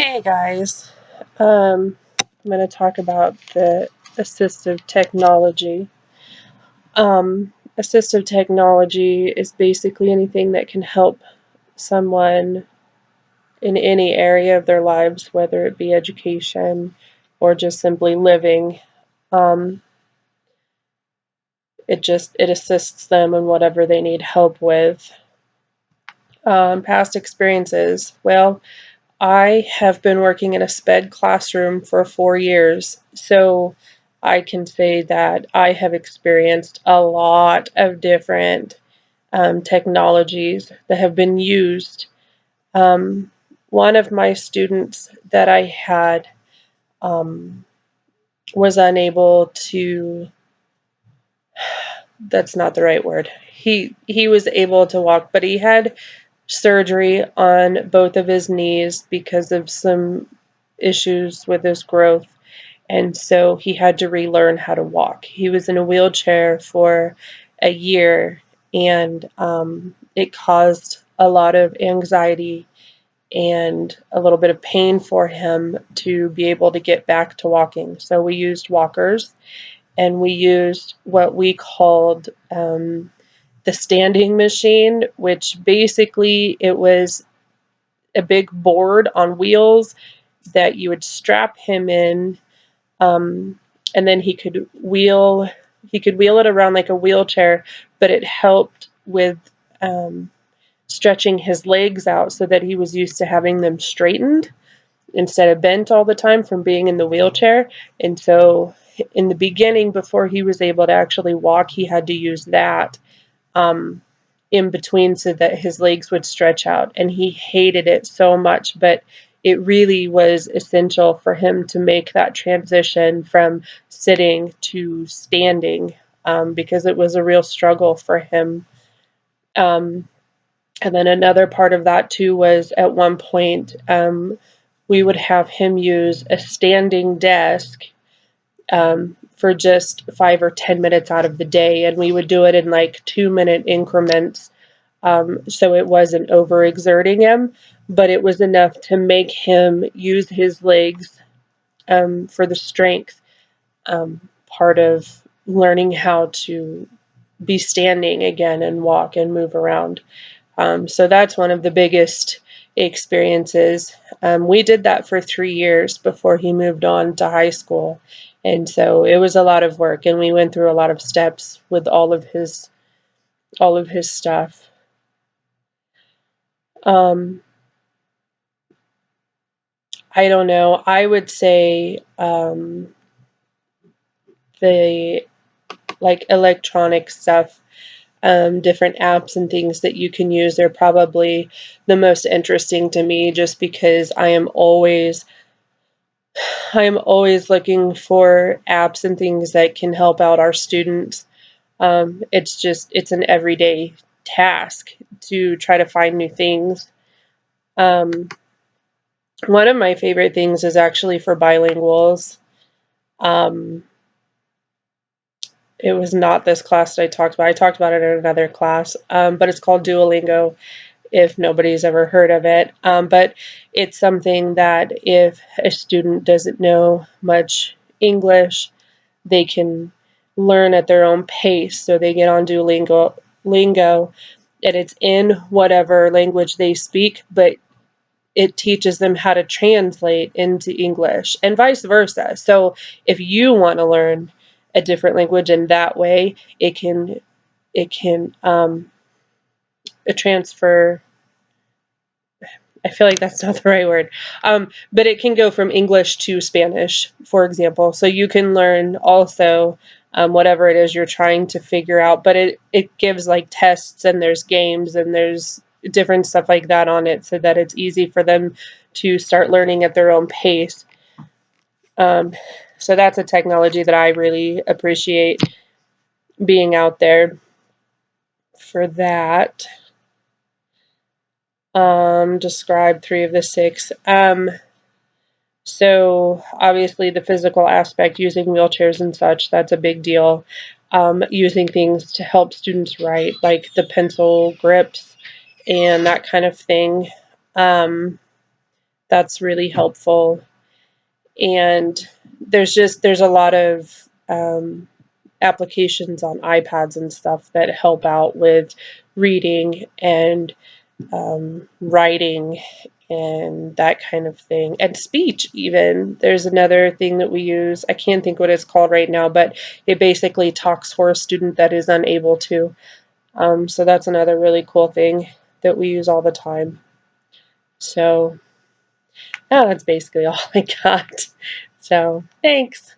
Hey guys, I'm going to talk about the assistive technology. Assistive technology is basically anything that can help someone in any area of their lives, whether it be education or just simply living. Um, it assists them in whatever they need help with. Past experiences. Well, I have been working in a SPED classroom for 4 years, so I can say that I have experienced a lot of different technologies that have been used. Um, One of my students that I had um, was unable to, that's not the right word. He was able to walk, but he had surgery on both of his knees because of some issues with his growth. And so he had to relearn how to walk. He was in a wheelchair for a year, and it caused a lot of anxiety and a little bit of pain for him to be able to get back to walking. So we used walkers, and we used what we called the standing machine, which basically it was a big board on wheels that you would strap him in, um, and then he could wheel it around like a wheelchair, but it helped with um, stretching his legs out so that he was used to having them straightened instead of bent all the time from being in the wheelchair. And so in the beginning, before he was able to actually walk, he had to use that um, in between so that his legs would stretch out. And he hated it so much, but it really was essential for him to make that transition from sitting to standing, because it was a real struggle for him. Um, and then another part of that too was at one point we would have him use a standing desk for just 5 or 10 minutes out of the day, and we would do it in like 2 minute increments, so it wasn't overexerting him, but it was enough to make him use his legs for the strength part of learning how to be standing again and walk and move around. So that's one of the biggest experiences. We did that for 3 years before he moved on to high school. And so it was a lot of work, and we went through a lot of steps with all of his stuff. Um, I don't know. I would say the like electronic stuff, different apps and things that you can use are probably the most interesting to me, just because I am always looking for apps and things that can help out our students. It's an everyday task to try to find new things. Um, One of my favorite things is actually for bilinguals. Um, it was not this class that I talked about. I talked about it in another class, but it's called Duolingo, if nobody's ever heard of it. But it's something that if a student doesn't know much English, they can learn at their own pace. So they get on Duolingo, and it's in whatever language they speak, but it teaches them how to translate into English and vice versa. So if you want to learn a different language in that way, it can transfer. I feel like that's not the right word, but it can go from English to Spanish, for example. So you can learn also whatever it is you're trying to figure out, but it gives like tests, and there's games, and there's different stuff like that on it, so that it's easy for them to start learning at their own pace. Um, so that's a technology that I really appreciate being out there for that. Describe 3 of the 6. So obviously the physical aspect, using wheelchairs and such, that's a big deal. Using things to help students write, like the pencil grips and that kind of thing. Um, That's really helpful. And there's a lot of applications on iPads and stuff that help out with reading and writing and that kind of thing, and speech even. There's another thing that we use. I can't think what it's called right now, but it basically talks for a student that is unable to. So that's another really cool thing that we use all the time. So yeah, that's basically all I got. So thanks.